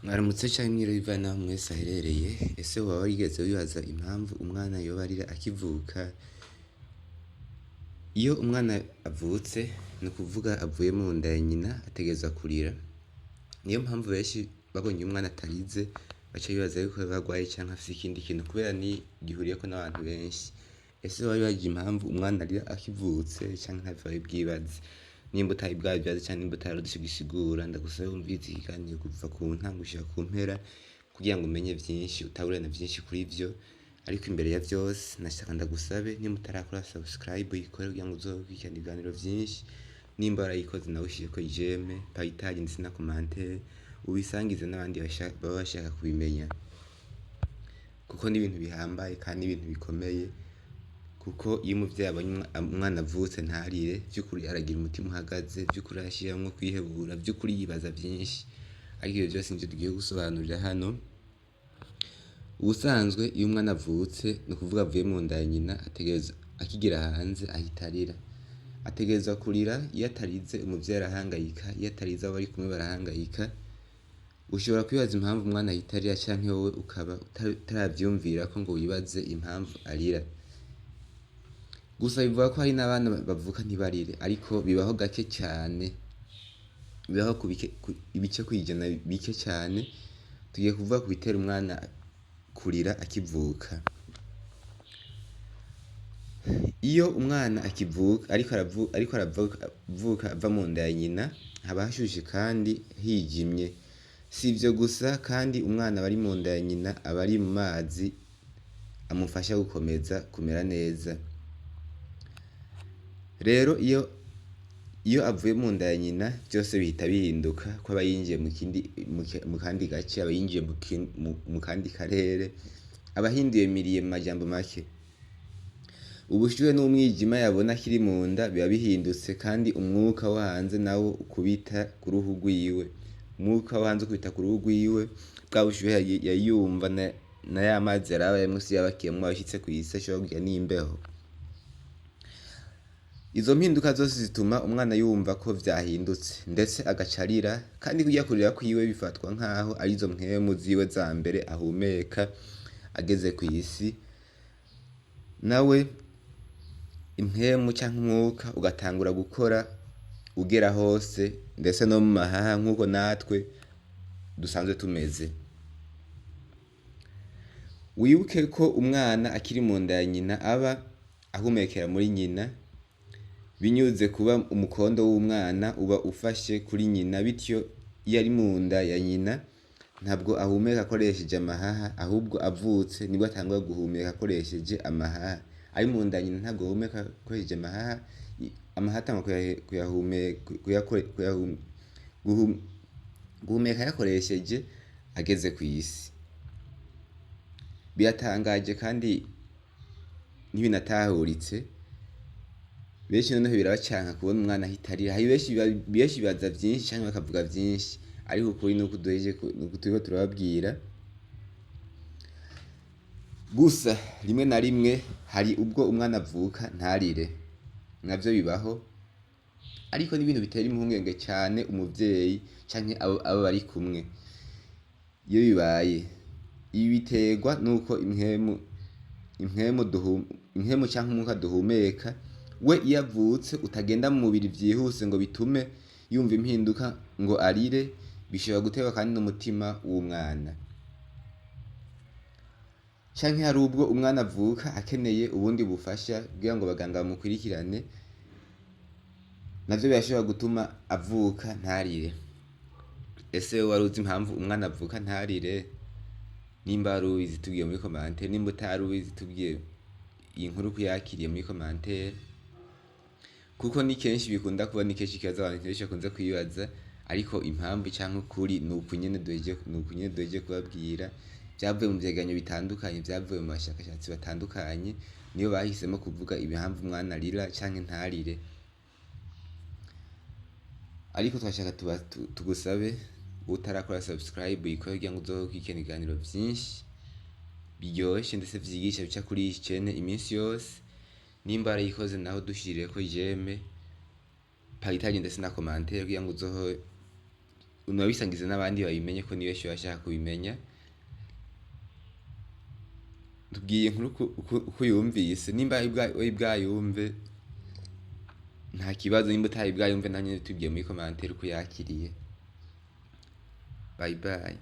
Mwaramutse canke mwiriwe bivana naho mwese aherereye. Ese woba warigeze wibaza impamvu umwana yoba arira akivuka? Iyo umwana avutse ni ukuvuga avuye mu nda ya nyina ategerezwa kurira. Niyo mpamvu benshi babonye umwana atarize baca bibaza yuko yoba agwaye canke afise ikindi kintu kubera ni gihuriyeko n'abantu benshi. Ese wari waje impamvu umwana arira akivutse canke ntavyo wari bwibaze? Nimba utari bwabibaze canke nimba utaronse igisigura ndagusaba wumvirize ikiganiro kuva ku ntango gushika ku mpera kugira ngo umenye vyinshi utahure na vyinshi kuri vyo. Ariko imbere ya vyose nashaka ndagusabe nimba utarakora subscribe uyikore kugira ngo uzokurikirana ibiganiro vyinshi. Nimba warayikoze nawe ushireko j'aime, partage ndetse na commentaire ubisangize n'abandi baba bashaka kubimenya. Kuko ni ibintu bihambaye kandi ibintu bikomeye. Kuko iyo umuvyeyi abonye umwana avutse ntarire vy'ukuri aragira umutima uhagaze, vy'ukuri arashiramwo kwihebura, vy'ukuri yibaza vyinshi. Ariko ivyo vyose nivyo tugiye gusobanurira hano. Ubusanzwe iyo umwana avutse ni ukuvuga avuye mu nda ya nyina ategerezwa akigera hanze ahita arira. Ategerezwa kurira, iyo atarize umuvyeyi arahangayika, iyo atarize abo bari kumwe barahangayika. Ushobora kwibaza impamvu umwana ahita arira canke wowe ukaba utaravyumvirako ngo wibaze impamvu arira. Gusa bivuga ko hari n'abana bavuka ntibarire, ariko bibaho gake cane, bibaho ibice kw'ijana bike cane. Tugiye kuvuga ku bitera umwana kurira akivuka. Iyo umwana akivuka ariko aravuka ava mu nda ya nyina haba hashushe kandi hijimye. Si ivyo gusa kandi umwana aba ari mu nda ya nyina aba ari mu mazi amufasha gukomeza kumera neza. Rero iyo avuye mu nda ya nyina vyose bihita bihinduka ko aba yinjiye mu kandi gace, aba yinjiye mu kandi karere, aba ahinduye miriye mu majambo make. Ubushuhe n'umwijima yabona akiri mu nda biba bihindutse kandi umwuka wo hanze nawo ukubita ku ruhu rwiwe. Umwuka wo hanze ukubita ku ruhu rwiwe, bwa bushuhe yayumva na ya mazi yarabayemwo si yabakiyemwo abashitse kw'isi ashobora kugira n'imbeho. Izo mpinduka zose zituma umwana yumva ko vyahindutse ndetse agaca arira, kandi kurya kurira kwiwe bifatwa nkaho arizo mpwemu ziwe za mbere ahumeka ageze kw'isi. Nawe impwemu canke umwuka ugatangura gukora ugera hose ndetse no mu mahaha nk'uko natwe dusanzwe tumeze. Wibuke ko umwana akiri mu nda ya nyina aba ahumekera muri nyina binyuze kuba umukondo w'umwana uba ufashe kuri nyina, bityo iyo ari mu nda ya nyina ntabwo ahumeka akoresheje amahaha, ahubwo avutse nibwo atangura guhumeka akoresheje amahaha. Ari mu nda ya nyina ntabwo ahumeka akoresheje amahaha, amahaha atangura guhumeka yakoresheje ageze kw'isi. Biratangaje kandi ntibinatahuritse. Benshi noneho birabacanka kubona umwana ahita arira. Hari benshi bibaza vyinshi canke bakavuga vyinshi, ariko ukuri nuko turiko turababwira. Gusa rimwe na rimwe hari ubwo umwana avuka ntarire, navyo bibaho, ariko n'ibintu bitera impungenge cane umuvyeyi canke abo bari kumwe. Iyo bibaye, ibi biterwa nuko impwemu canke umwuka duhumeka we iyo avutse utagenda mu mubiri vyihuse ngo bitume yumva impinduka ngo arire. Bishobora guterwa kandi n'umutima w'umwana. Canke hari ubwo umwana avuka akeneye ubundi bufasha kugira ngo abaganga bamukurikirane, navyo birashobora gutuma avuka ntarire. Ese wari uzi impamvu umwana avuka ntarire? Nimba wari ubizi tubwiye muri commentaire, nimba utari ubizi tubwiye iyi nkuru kuyakiriye muri commentaire. Kuko ni kenshi bikunda kuba ni kenshi ikibazo abantu kenshi bakunze kwibaza, ariko impamvu canke ukuri ni uku nyene duhejeje kubabwira. Vyavuye mu vyegeranyo bitandukanye, vyavuye mu bashakashatsi batandukanye, niyo bahisemo kuvuga impamvu umwana arira canke ntarire. Ariko twashaka tugusabe utarakora subscribe uyikore kugira ngo uzokurikirana ibiganiro vyinshi biryoshe ndetse vyigisha bica kuri iyi chaîne iminsi yose. Nimba warayikoze naho dushirireko j'aime, partage ndetse na commentaire kugira ngo unabisangize n'abandi babimenye ko ni benshi bashaka kubimenya. Tubwiye inkuru uko uyumvise, nimba wari bwayumve nta kibazo, nimba utari bwayumve nanjye tubwiye muri commentaire uko yakiriye. Bye bye.